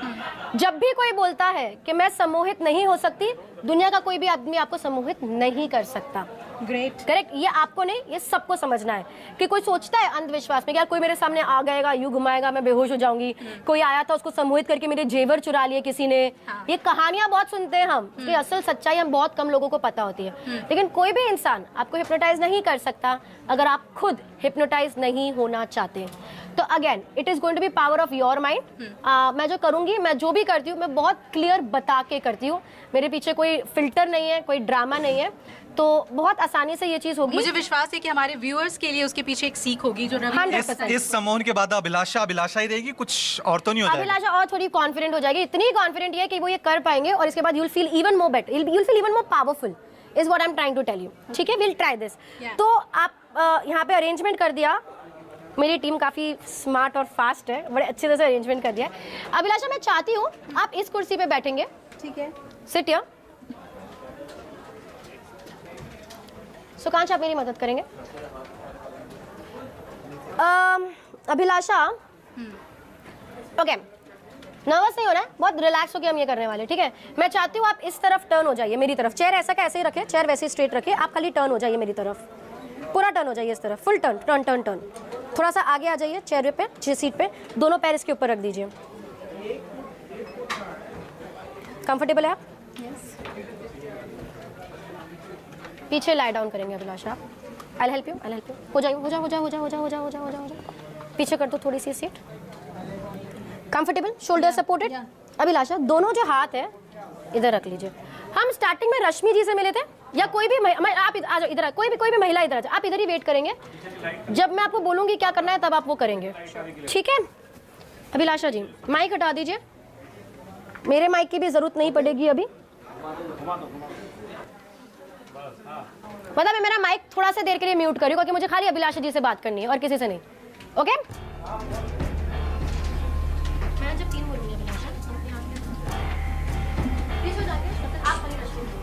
जब भी कोई बोलता है कि मैं सम्मोहित नहीं हो सकती, दुनिया का कोई भी आदमी आपको सम्मोहित नहीं कर सकता। ग्रेट। करेक्ट। ये आपको नहीं, ये सबको समझना है कि कोई सोचता है अंधविश्वास में कि यार कोई मेरे सामने आ गएगा, यूं घुमाएगा, मैं बेहोश हो जाऊंगी, कोई आया था उसको सम्मोहित करके मेरे जेवर चुरा लिए किसी ने। ये कहानियां बहुत सुनते हैं हम, इसकी असल सच्चाई हम बहुत कम लोगों को पता होती है। लेकिन कोई भी इंसान आपको हिप्नोटाइज नहीं कर सकता अगर आप खुद हिप्नोटाइज नहीं होना चाहते। तो again it is going to be power of your mind. मैं जो करूंगी, मैं जो भी करती हूँ, मैं बहुत क्लियर बता के करती हूँ। मेरे पीछे कोई फिल्टर नहीं है, कोई ड्रामा नहीं है, तो बहुत आसानी से ये चीज होगी। मुझे विश्वास है कि हमारे व्यूअर्स के लिए उसके पीछे एक सीख होगी जो रवि 100%। इस सम्मोहन के बाद अभिलाषा ही रहेगी, कुछ और तो नहीं हो जाएगा? अभिलाषा और थोड़ी कॉन्फिडेंट हो जाएगी, इतनी कॉन्फिडेंट है कि वो ये कर पाएंगे, और इसके बाद you will feel even more better, you will feel even more powerful, is what I am trying to tell you. ठीक है, विल ट्राई दिस। तो आप यहाँ पे अरेंजमेंट कर दिया, मेरी टीम काफी स्मार्ट और फास्ट है, बड़े अच्छे से अरेंजमेंट कर दिया है। अभिलाषा, मैं चाहती हूँ आप इस कुर्सी पे बैठेंगे। ठीक है। Sit here. सुकांश, आप मेरी मदद करेंगे। अभिलाषा, ओके, नर्वस नहीं होना है, बहुत रिलैक्स होकर हम ये करने वाले। ठीक है, मैं चाहती हूँ आप इस तरफ टर्न हो जाइए मेरी तरफ। चेयर ऐसा का ऐसे ही रखे, चेयर वैसे स्ट्रेट रखे, आप खाली टर्न हो जाइए मेरी तरफ, पूरा टर्न हो जाइए इस तरफ, full turn turn turn turn. थोड़ा सा आगे आ जाइए चेयर पे, सीट पे, दोनों पैर इसके ऊपर रख दीजिए। कंफर्टेबल है आप? पीछे लाई डाउन करेंगे Abhilasha. I help you, I help you. हो जाओ, हो जाओ, हो जाओ, हो जाओ, हो जाओ, हो जाओ, हो जाओ, हो जाओ। पीछे कर दो थोड़ी सी seat. Comfortable, shoulder supported. Abhilasha, दोनों जो हाथ है इधर रख लीजिए। हम स्टार्टिंग में रश्मि जी से मिले थे, या कोई भी आप आ जाओ इधर, कोई भी महिला इधर आ जाओ, आप इधर ही वेट करेंगे। जब मैं आपको बोलूंगी क्या करना है तब आप वो करेंगे। ठीक है अभिलाषा जी, माइक हटा दीजिए, मेरे माइक की भी जरूरत नहीं पड़ेगी अभी। मतलब मैं मेरा माइक थोड़ा सा देर के लिए म्यूट करूँ, क्योंकि मुझे खाली अभिलाषा जी से बात करनी है और किसी से नहीं। ओके, मैं जब 3 बोलूंगी अभिलाषा, प्लीज हो जाएंगे, तब तक आप खाली रश्मि जी।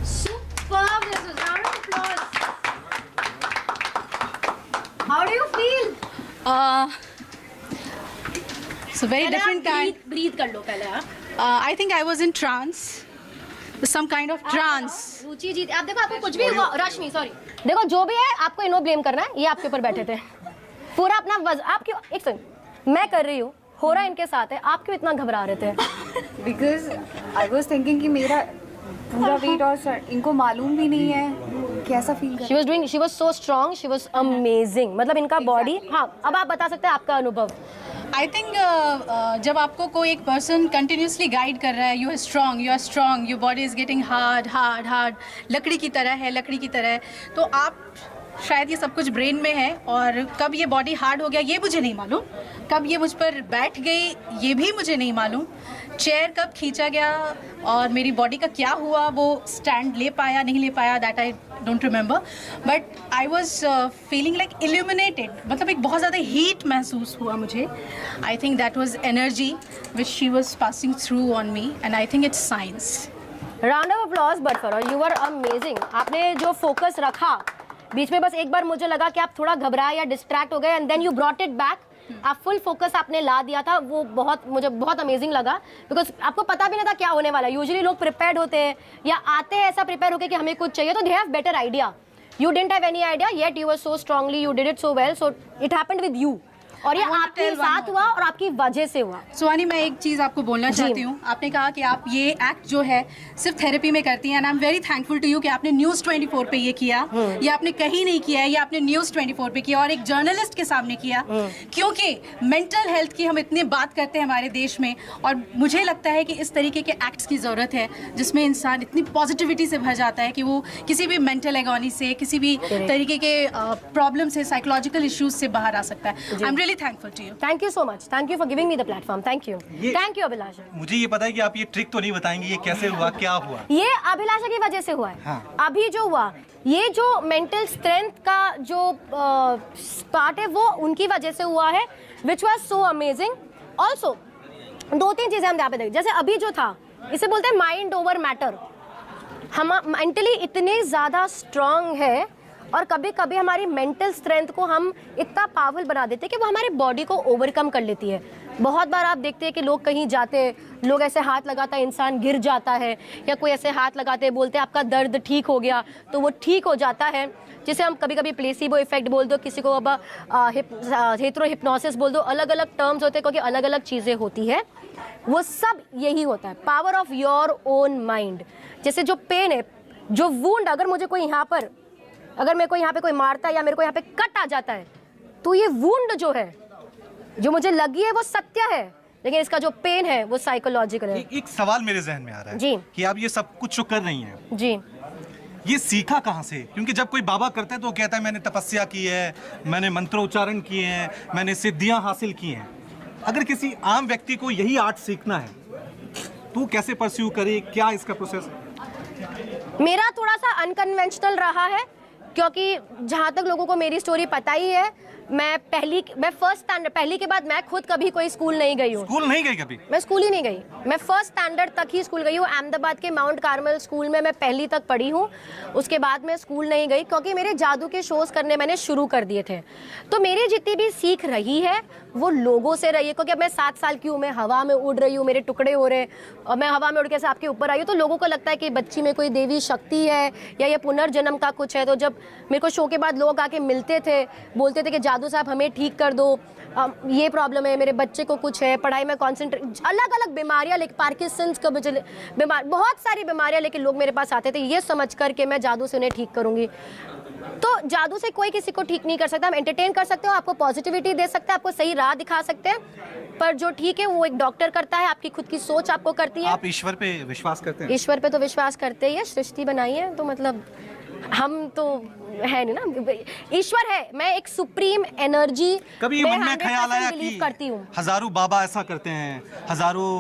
Superb, this is round of applause. How do you feel? So very different kind. Breathe कर लो पहले आप। I think I was in trance, some kind of trance. रुचि जी, आप देखो आपको कुछ भी हुआ, रश्मि सॉरी, देखो जो भी है आपको इन्हों ब्लेम करना है, ये आपके ऊपर बैठे थे, पूरा अपना आप क्यों, एक सेकंड, मैं कर रही हूँ, हो रहा इनके साथ है, आप क्यों इतना घबरा रहे थे? बिकॉज आई वॉज थिंकिंग कि मेरा पूरा वेट, और सर इनको मालूम भी नहीं है कैसा फील कर। She was so strong, she was amazing. मतलब इनका बॉडी, हाँ अब आप बता सकते हैं आपका अनुभव। आई थिंक जब आपको कोई एक पर्सन कंटिन्यूसली गाइड कर रहा है, you are strong, your body is getting hard, लकड़ी की तरह है, तो आप शायद ये सब कुछ ब्रेन में है, और कब ये बॉडी हार्ड हो गया ये मुझे नहीं मालूम, कब ये मुझ पर बैठ गई ये भी मुझे नहीं मालूम, चेयर कब खींचा गया और मेरी बॉडी का क्या हुआ, वो स्टैंड ले पाया नहीं ले पाया, that I don't remember, but I was feeling like illuminated. मतलब एक बहुत ज़्यादा हीट महसूस हुआ मुझे। I think that was energy which she was passing through on me, and I think it's science. Round of applause but for you are amazing. आपने जो focus रखा बीच में, बस एक बार मुझे लगा कि आप थोड़ा घबराए या डिस्ट्रैक्ट हो गए, and then you brought it back. आप फुल फोकस आपने ला दिया था, वो मुझे बहुत अमेजिंग लगा, बिकॉज आपको पता भी नहीं था क्या होने वाला। यूजुअली लोग प्रिपेयर्ड होते हैं या आते हैं ऐसा प्रिपेयर होकर कि हमें कुछ चाहिए, तो they have better idea. You didn't have any idea yet, you were so strongly, you did it so well, so it happened with you, और ये आपके साथ हुआ और आपकी वजह से हुआ। सुहानी, मैं एक चीज़ आपको बोलना चाहती हूँ। आपने कहा कि आप ये एक्ट जो है सिर्फ थेरेपी में करती हैं, and I am very thankful to you कि आपने न्यूज़ 24 पे ये किया, या आपने कहीं नहीं किया है, या आपने न्यूज़ 24 पे किया और एक जर्नलिस्ट के सामने किया, क्योंकि मेंटल हेल्थ की हम इतनी बात करते हैं हमारे देश में, और मुझे लगता है कि इस तरीके के एक्ट्स की ज़रूरत है जिसमें इंसान इतनी पॉजिटिविटी से भर जाता है कि वो किसी भी मेंटल एगोनी से, किसी भी तरीके के प्रॉब्लम से, साइकोलॉजिकल इश्यूज से बाहर आ सकता है। I am really thankful to you. Thank you so much, thank you for giving me the platform, thank you Abhilasha. मुझे ये पता है कि आप ये ट्रिक तो नहीं बताएंगे, ये कैसे हुआ, क्या हुआ? ये अभिलाषा की वजह से हुआ है। हाँ। अभी जो हुआ, ये जो मेंटल स्ट्रेंथ का जो पार्ट है वो उनकी वजह से हुआ है, which was so amazing. Also 2-3 चीजें हम यहाँ पे देखें, जैसे अभी जो था, इसे बोलते हैं माइंड ओवर मैटर। हम मेंटली इतने ज्यादा स्ट्रांग है, और कभी कभी हमारी मेंटल स्ट्रेंथ को हम इतना पावरफुल बना देते हैं कि वो हमारी बॉडी को ओवरकम कर लेती है। बहुत बार आप देखते हैं कि लोग कहीं जाते हैं, लोग ऐसे हाथ लगाता है, इंसान गिर जाता है, या कोई ऐसे हाथ लगाते हैं, बोलते हैं आपका दर्द ठीक हो गया, तो वो ठीक हो जाता है, जिसे हम कभी कभी प्लेसिबो इफेक्ट बोल दो, किसी को अब हेट्रो हिप्नोसिस बोल दो, अलग अलग टर्म्स होते हैं क्योंकि अलग अलग चीज़ें होती है। वो सब यही होता है, power of your own mind. जैसे जो पेन है, जो वुंड, अगर मुझे कोई यहाँ पर, अगर मेरे को यहाँ पे कोई मारता है या मेरे को यहाँ पे कट आ जाता है, तो ये वुंड जो है, जो मुझे लगी है, वो सत्य है, लेकिन इसका जो पेन है वो साइकोलॉजिकल है। एक सवाल मेरे जहन में आ रहा है जी, कि आप ये सब कुछ जो कर रही हैं, जी, ये सीखा कहाँ से? क्योंकि जब कोई बाबा करता है तो वो कहता है मैंने तपस्या की है, मैंने मंत्रोच्चारण किए हैं, मैंने सिद्धियां हासिल की हैं। अगर किसी आम व्यक्ति को यही आर्ट सीखना है तो कैसे परस्यू करे, क्या इसका प्रोसेस? मेरा थोड़ा सा अनकन्वेंशनल रहा है, क्योंकि जहाँ तक लोगों को मेरी स्टोरी पता ही है, मैं फर्स्ट स्टैंडर्ड, पहली के बाद मैं खुद कभी कोई स्कूल नहीं गई हूँ। स्कूल नहीं गई कभी? मैं स्कूल ही नहीं गई, मैं फर्स्ट स्टैंडर्ड तक ही स्कूल गई हूँ। अहमदाबाद के माउंट कार्मल स्कूल में मैं पहली तक पढ़ी हूँ, उसके बाद मैं स्कूल नहीं गई, क्योंकि मेरे जादू के शोज करने मैंने शुरू कर दिए थे। तो मेरी जितनी भी सीख रही है वो लोगों से रही है, क्योंकि अब मैं 7 साल की हूँ, मैं हवा में उड़ रही हूँ, मेरे टुकड़े हो रहे, और मैं हवा में उड़ के से आपके ऊपर आई हूँ, तो लोगों को लगता है कि बच्ची में कोई देवी शक्ति है या ये पुनर्जन्म का कुछ है। तो जब मेरे को शो के बाद लोग आके मिलते थे, बोलते थे कि जादू साहब हमें ठीक कर दो, ये प्रॉब्लम है, मेरे बच्चे को कुछ है, पढ़ाई में कॉन्सेंट्रेट, अलग अलग बीमारियां लेके, पार्किंसंस का बीमार, बहुत सारी बीमारियां लेके लोग मेरे पास आते थे, ये समझ कर के मैं जादू से उन्हें ठीक करूंगी। तो जादू से कोई किसी को ठीक नहीं कर सकता। हम एंटरटेन कर सकते हो, आपको पॉजिटिविटी दे सकते हैं, आपको सही राह दिखा सकते हैं, पर जो ठीक है वो एक डॉक्टर करता है, आपकी खुद की सोच आपको करती है। आप ईश्वर पे विश्वास करते हैं? ईश्वर पे तो विश्वास करते ही है, सृष्टि बनाई है, तो मतलब हम तो है नहीं ना, ईश्वर है। मैं एक सुप्रीम एनर्जी, कभी मन में ख्याल आया कि करती हूँ हजारों बाबा ऐसा करते हैं, हजारों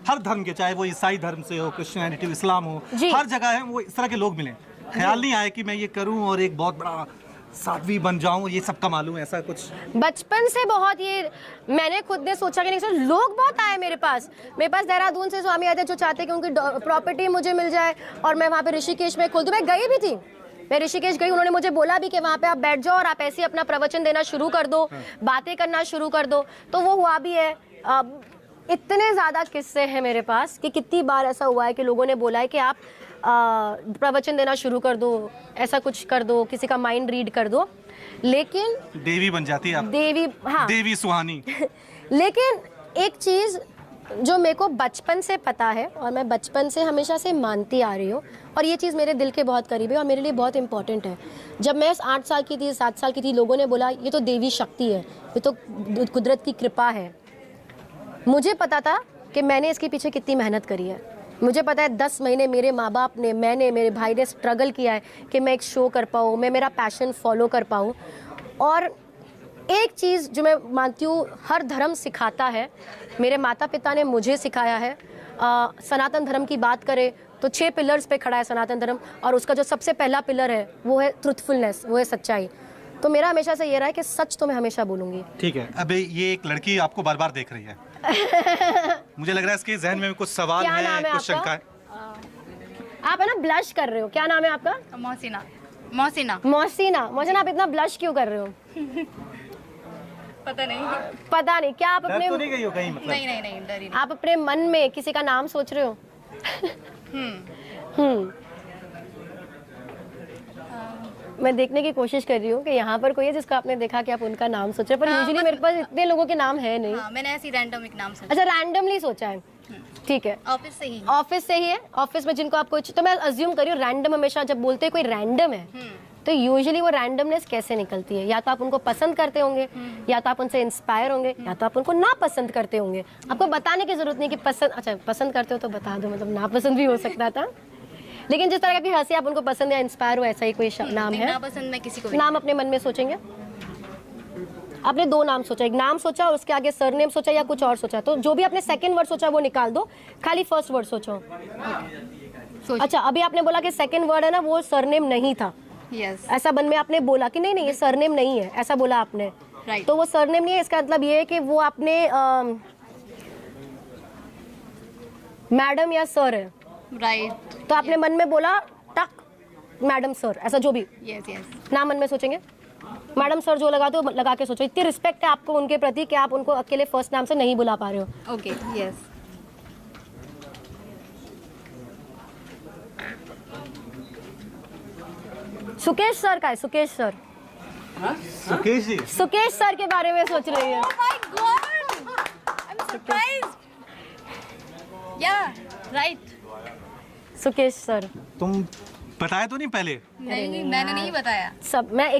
हर धर्म के, चाहे वो ईसाई धर्म से हो, क्रिश्चियनिटी, इस्लाम हो, हर जगह है वो इस तरह के लोग मिले, ख्याल नहीं आया कि मैं ये करूं और एक बहुत बड़ा साध्वी बन जाऊं, ये सब कमा लूं, ऐसा कुछ? बचपन से बहुत ये मैंने खुद ने सोचा कि नहीं, लोग बहुत आए मेरे पास देहरादून से स्वामी आए थे जो चाहते कि उनकी प्रॉपर्टी मुझे मिल जाए और मैं वहाँ पे ऋषिकेश में खोल दूं। मैं गई भी थी, मैं ऋषिकेश गई, उन्होंने मुझे बोला भी कि वहाँ पे आप बैठ जाओ और आप ऐसे अपना प्रवचन देना शुरू कर दो, बातें करना शुरू कर दो, तो वो हुआ भी है। इतने ज़्यादा किस्से हैं मेरे पास कि कितनी बार ऐसा हुआ है कि लोगों ने बोला है कि आप प्रवचन देना शुरू कर दो, ऐसा कुछ कर दो, किसी का माइंड रीड कर दो, लेकिन देवी बन जाती है आप। देवी, हाँ, देवी सुहानी। लेकिन एक चीज जो मेरे को बचपन से पता है और मैं बचपन से हमेशा से मानती आ रही हूँ, और ये चीज़ मेरे दिल के बहुत करीब है और मेरे लिए बहुत इंपॉर्टेंट है। जब मैं 8 साल की थी, 7 साल की थी, लोगों ने बोला ये तो देवी शक्ति है, ये तो कुदरत की कृपा है। मुझे पता था कि मैंने इसके पीछे कितनी मेहनत करी है। मुझे पता है 10 महीने मेरे माँ बाप ने, मैंने, मेरे भाई ने स्ट्रगल किया है कि मैं एक शो कर पाऊँ, मैं मेरा पैशन फॉलो कर पाऊँ। और एक चीज़ जो मैं मानती हूँ हर धर्म सिखाता है, मेरे माता पिता ने मुझे सिखाया है। सनातन धर्म की बात करें तो 6 पिलर्स पे खड़ा है सनातन धर्म, और उसका जो सबसे पहला पिलर है वो है ट्रुथफुलनेस, वो है सच्चाई। तो मेरा हमेशा से ये रहा है कि सच तो मैं हमेशा बोलूँगी। ठीक है, अबे ये एक लड़की आपको बार बार देख रही है। मुझे लग रहा है इसके जहन में कुछ सवाल क्या नाम है, है कुछ शंका है। आप है ना ब्लश कर रहे हो, क्या नाम है आपका? मौसीना। मौसीना। मौसीना। मौसीना, आप इतना ब्लश क्यों कर रहे हो? पता नहीं। पता नहीं, क्या आप अपने तो नहीं गई हो कहीं मतलब? नहीं डरी आप अपने मन में किसी का नाम सोच रहे हो? मैं देखने की कोशिश कर रही हूँ कि यहाँ पर कोई है जिसको आपने देखा कि आप उनका नाम सोच रहे हो, पर यूजुअली मेरे पास इतने लोगों के नाम है नहीं। हाँ, मैंने ऐसी रैंडम एक नाम सोचा। अच्छा, रैंडमली सोचा है, ठीक है। ऑफिस से ही। ऑफिस से ही है? ऑफिस में जिनको आप कुछ, तो मैं अज्यूम कर रही हूँ रैंडम, हमेशा जब बोलते हैं कोई रैंडम है तो यूजुअली वो रैंडमनेस कैसे निकलती है? या तो आप उनको पसंद करते होंगे, या तो आप उनसे इंस्पायर होंगे, या तो आप उनको ना पसंद करते होंगे। आपको बताने की जरूरत नहीं कि पसंद, अच्छा पसंद करते हो तो बता दो, मतलब ना पसंद भी हो सकता था। लेकिन जिस तरह की हंसी आप उनको पसंद या इंस्पायर हो, ऐसा ही कोई नाम है? ना पसंद मैं किसी को भी। नाम अपने मन में सोचेंगे। आपने 2 नाम सोचा, एक नाम सोचा और उसके आगे सरनेम सोचा या कुछ और सोचा? तो जो भी आपने सेकंड वर्ड सोचा वो निकाल दो, खाली फर्स्ट वर्ड सोचो। अच्छा, अभी आपने बोला कि सेकंड वर्ड है ना वो सरनेम नहीं था। यस। ऐसा मन में आपने बोला कि नहीं ये सरनेम नहीं है, ऐसा बोला आपने। राइट। तो वो सरनेम नहीं है, इसका मतलब ये है कि वो आपने मैडम या सर है। राइट। तो आपने मन में बोला टक मैडम सर, ऐसा जो भी यस। नाम मन में सोचेंगे। मैडम सर जो लगा दो लगा के सोचो। इतनी रिस्पेक्ट है आपको उनके प्रति कि आप उनको अकेले फर्स्ट नाम से नहीं बुला पा रहे हो। ओके। यस। सुकेश सर का है, सुकेश सर। सुकेश जी, सुकेश सर के बारे में सोच रही है। Oh my God! I'm surprised. Yeah, right. Sukesh sir. तुम बताया तो नहीं पहले? नहीं, मैंने नहीं बताया। सब मैं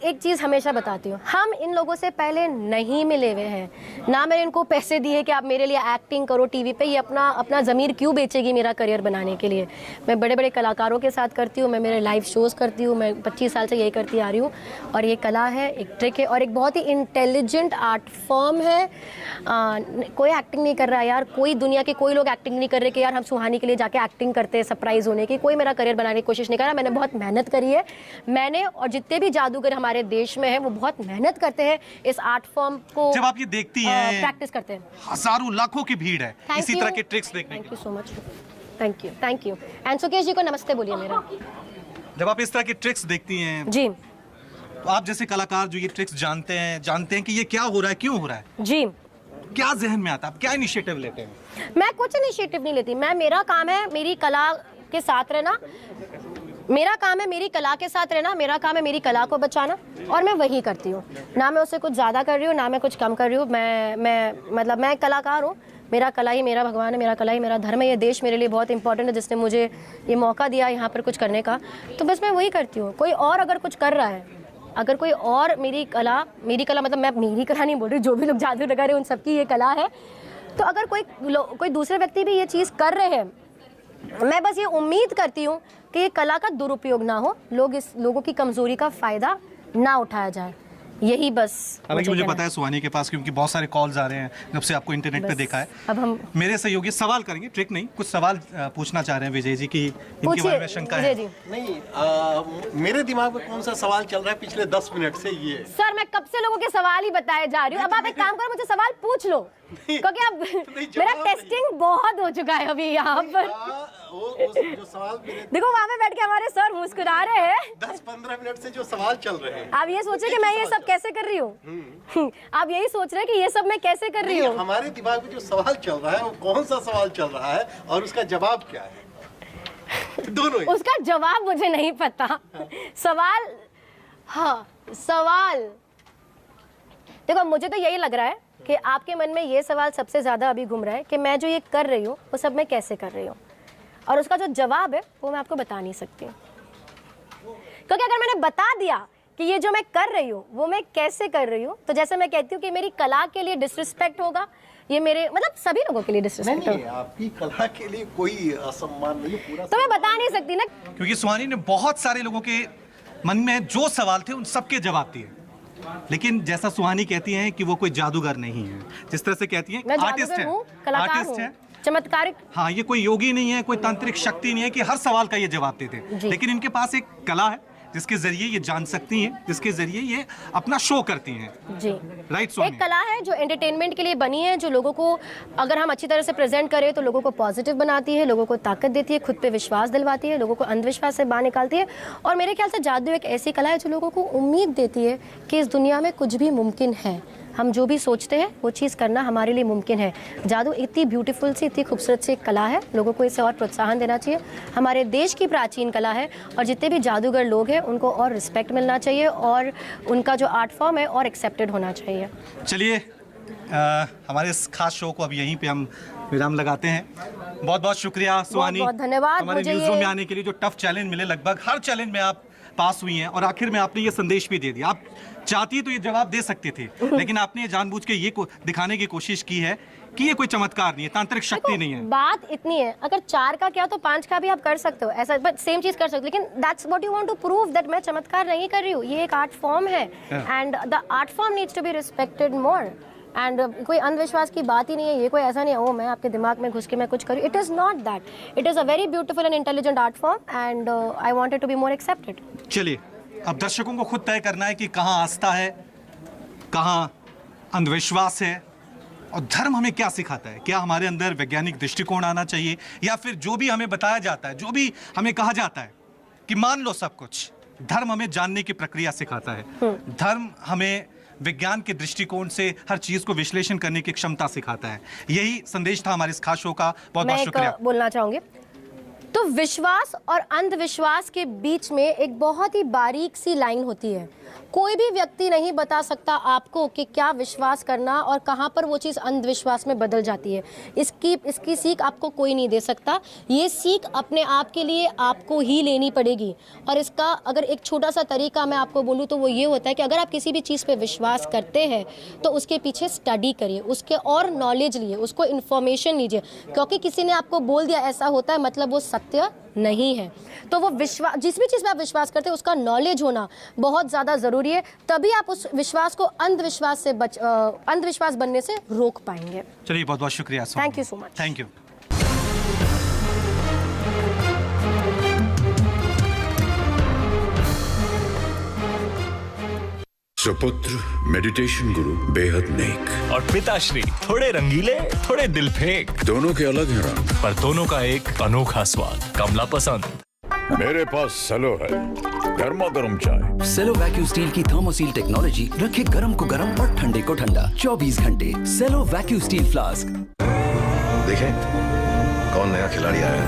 एक चीज़ हमेशा बताती हूँ, हम इन लोगों से पहले नहीं मिले हुए हैं ना। मैंने इनको पैसे दिए कि आप मेरे लिए एक्टिंग करो टीवी पे। ये अपना ज़मीर क्यों बेचेगी मेरा करियर बनाने के लिए? मैं बड़े बड़े कलाकारों के साथ करती हूँ, मैं मेरे लाइव शोज़ करती हूँ, मैं 25 साल से यही करती आ रही हूँ। और ये कला है, एक ट्रिक है और एक बहुत ही इंटेलिजेंट आर्ट फॉर्म है। कोई एक्टिंग नहीं कर रहा है यार, कोई दुनिया के कोई लोग एक्टिंग नहीं कर रहे कि यार हम सुहानी के लिए जाके एक्टिंग करते हैं सरप्राइज होने की। कोई मेरा करियर बनाने की कोशिश नहीं कर रहा। मैंने बहुत मेहनत करी है, मैंने और जितने भी जादूगर हमारे देश में हैं वो बहुत मेहनत करते हैं इस आर्ट फॉर्म को। जब आप ये देखती हैं, प्रैक्टिस करते हैं, हजारों लाखों की भीड़ है इसी तरह के ट्रिक्स देखने thank you so much. Thank you. And Sukesh ji को नमस्ते बोलिए मेरा। जब आप इस तरह के ट्रिक्स देखती हैं जी तो आप जैसे कलाकार जो ये ट्रिक्स जानते हैं कि ये क्या हो रहा है, क्यों हो रहा है, जी, क्या जहन में आता है, आप क्या इनिशिएटिव लेते हैं? मैं कुछ इनिशिएटिव नहीं लेती। मेरा काम है मेरी कला के साथ रहना, मेरा काम है मेरी कला के साथ रहना, मेरा काम है मेरी कला को बचाना, और मैं वही करती हूँ। ना मैं उससे कुछ ज़्यादा कर रही हूँ, ना मैं कुछ कम कर रही हूँ। मैं कलाकार हूँ, मेरा कला ही मेरा भगवान है, मेरा कला ही मेरा धर्म है। ये देश मेरे लिए बहुत इंपॉर्टेंट है जिसने मुझे ये मौका दिया यहाँ पर कुछ करने का, तो बस मैं वही करती हूँ। कोई और अगर कुछ कर रहा है, अगर कोई और मेरी कला मतलब मैं मेरी कला नहीं बोल रही, जो भी लोग जादू लगा रहे हैं उन सबकी ये कला है। तो अगर कोई दूसरे व्यक्ति भी ये चीज़ कर रहे हैं, मैं बस ये उम्मीद करती हूँ कि ये कला का दुरुपयोग ना हो, लोगों की कमजोरी का फायदा ना उठाया जाए, यही बस। हालांकि मुझे पता है सुहानी के पास, क्योंकि बहुत सारे कॉल्स आ रहे हैं जब से आपको इंटरनेट पे देखा है। अब हम मेरे सहयोगी सवाल करेंगे, ट्रिक नहीं, कुछ सवाल पूछना चाह रहे हैं विजय जी की, इनके बारे में शंका है। जी। नहीं, मेरे दिमाग में कौन सा सवाल चल रहा है पिछले 10 मिनट से ये। सर मैं कब से लोगों के सवाल ही बताए जा रही हूँ। अब आप एक काम करो, मुझे सवाल पूछ लो, क्योंकि अब मेरा टेस्टिंग बहुत हो चुका है अभी यहाँ पर। जो सवाल देखो वहाँ पे बैठ के हमारे सर मुस्कुरा रहे हैं। 10-15 मिनट से जो सवाल चल रहे हैं, आप ये सोचे कि मैं ये सब कैसे कर रही हूँ? आप यही सोच रहे हैं कि ये सब मैं कैसे कर रही हूँ? हमारे दिमाग में जो सवाल चल रहा है वो कौन सा सवाल चल रहा है और उसका जवाब क्या है? दोनों ही। उसका जवाब मुझे नहीं पता। सवाल देखो मुझे तो यही लग रहा है कि आपके मन में ये सवाल सबसे ज़्यादा अभी घूम रहा है कि मैं जो ये कर रही हूँ वो सब मैं कैसे कर रही हूँ, और उसका जो जवाब है वो मैं आपको बता नहीं सकती हूँ। क्योंकि अगर मैंने बता दिया कि ये जो मैं कर रही हूँ वो मैं कैसे कर रही हूँ, तो जैसे मैं कहती हूँ कि मेरी कला के लिए डिसरिस्पेक्ट होगा, ये मेरे मतलब सभी लोगों के लिए डिसरिस्पेक्ट नहीं, होगा, आपकी कला के लिए कोई असम्मान नहीं, पूरा तो मैं बता नहीं सकती ना। क्योंकि सुहानी ने बहुत सारे लोगों के मन में जो सवाल थे उन सबके जवाब दिए, लेकिन जैसा सुहानी कहती हैं कि वो कोई जादूगर नहीं है, जिस तरह से कहती हैं मैं आर्टिस्ट जादूगर है, हूँ, कलाकार आर्टिस्ट है। हूँ, चमत्कारिक। हाँ, ये कोई योगी नहीं है, कोई तांत्रिक शक्ति नहीं है कि हर सवाल का ये जवाब देते, जी। लेकिन इनके पास एक कला है जिसके जरिए ये जान सकती हैं, जिसके जरिए ये अपना शो करती हैं। जी, राइट एक सुहानी? कला है जो एंटरटेनमेंट के लिए बनी है, जो लोगों को अगर हम अच्छी तरह से प्रेजेंट करें तो लोगों को पॉजिटिव बनाती है, लोगों को ताकत देती है, खुद पे विश्वास दिलवाती है, लोगों को अंधविश्वास से बाहर निकालती है। और मेरे ख्याल से जादू एक ऐसी कला है जो लोगों को उम्मीद देती है कि इस दुनिया में कुछ भी मुमकिन है, हम जो भी सोचते हैं वो चीज़ करना हमारे लिए मुमकिन है। जादू इतनी ब्यूटीफुल सी, इतनी खूबसूरत सी एक कला है, लोगों को इसे और प्रोत्साहन देना चाहिए। हमारे देश की प्राचीन कला है और जितने भी जादूगर लोग हैं उनको और रिस्पेक्ट मिलना चाहिए और उनका जो आर्ट फॉर्म है और एक्सेप्टेड होना चाहिए। चलिए हमारे इस खास शो को अब यहीं पे हम विराम लगाते हैं। बहुत बहुत शुक्रिया सुहानी, बहुत धन्यवाद। हमारे मुझे न्यूज़ रूम ये- में आने के लिए। जो टफ चैलेंज मिले, लगभग हर चैलेंज में आप पास हुई हैं और आखिर में आपने ये संदेश भी दे दिया। आप चाहती तो ये जवाब दे सकते थे, लेकिन आपने ये जानबूझ के ये दिखाने की कोशिश की है कि ये कोई चमत्कार नहीं है, तांत्रिक शक्ति नहीं है। बात इतनी है, अगर 4 का क्या तो 5 का भी आप कर सकते हो, ऐसा बट सेम चीज कर सकते हो, लेकिन that's what you want to prove that मैं चमत्कार नहीं कर रही हूँ। ये एक आर्ट फॉर्म है and the art form needs to be respected more. And कोई अंधविश्वास की बात ही नहीं है, ये कोई ऐसा नहीं है ओ मैं आपके दिमाग में घुस के मैं कुछ करूँ। It is not that, it is a very beautiful and intelligent art form and I wanted to be more accepted. चलिए, अब दर्शकों को खुद तय करना है कि कहाँ आस्था है, कहाँ अंधविश्वास है, और धर्म हमें क्या सिखाता है। क्या हमारे अंदर वैज्ञानिक दृष्टिकोण आना चाहिए, या फिर जो भी हमें बताया जाता है, जो भी हमें कहा जाता है कि मान लो सब कुछ। धर्म हमें जानने की प्रक्रिया सिखाता है, धर्म हमें विज्ञान के दृष्टिकोण से हर चीज को विश्लेषण करने की क्षमता सिखाता है। यही संदेश था हमारे इस खास शो का। बहुत मैं बहुत शुक्रिया। एक बोलना चाहूंगी, तो विश्वास और अंधविश्वास के बीच में एक बहुत ही बारीक सी लाइन होती है। कोई भी व्यक्ति नहीं बता सकता आपको कि क्या विश्वास करना और कहाँ पर वो चीज़ अंधविश्वास में बदल जाती है। इसकी सीख आपको कोई नहीं दे सकता। ये सीख अपने आप के लिए आपको ही लेनी पड़ेगी। और इसका अगर एक छोटा सा तरीका मैं आपको बोलूँ तो वो ये होता है कि अगर आप किसी भी चीज़ पे विश्वास करते हैं तो उसके पीछे स्टडी करिए, उसके और नॉलेज लिए, उसको इन्फॉर्मेशन लीजिए। क्योंकि किसी ने आपको बोल दिया ऐसा होता है मतलब वो सत्य नहीं है। तो वो विश्वास, जिस भी चीज़ में आप विश्वास करते हैं उसका नॉलेज होना बहुत ज़्यादा ज़रूरी है, तभी आप उस विश्वास को अंधविश्वास बनने से रोक पाएंगे। चलिए, बहुत बहुत शुक्रिया। Thank you so much. Thank you. सुपुत्र मेडिटेशन गुरु बेहद नेक, और पिताश्री थोड़े रंगीले, थोड़े दिल फेंक, दोनों के अलग हैं रंग, पर दोनों का एक अनोखा स्वाद। कमला पसंद। मेरे पास सेलो है, गर्मा गर्म चाय। सेलो वैक्यूम स्टील की थर्मोसील टेक्नोलॉजी रखे गर्म को गर्म और ठंडे को ठंडा 24 घंटे। सेलो वैक्यूम स्टील फ्लास्क। देखें कौन नया खिलाड़ी आया है,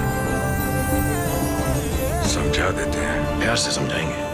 समझा देते हैं, प्यार से समझाएंगे।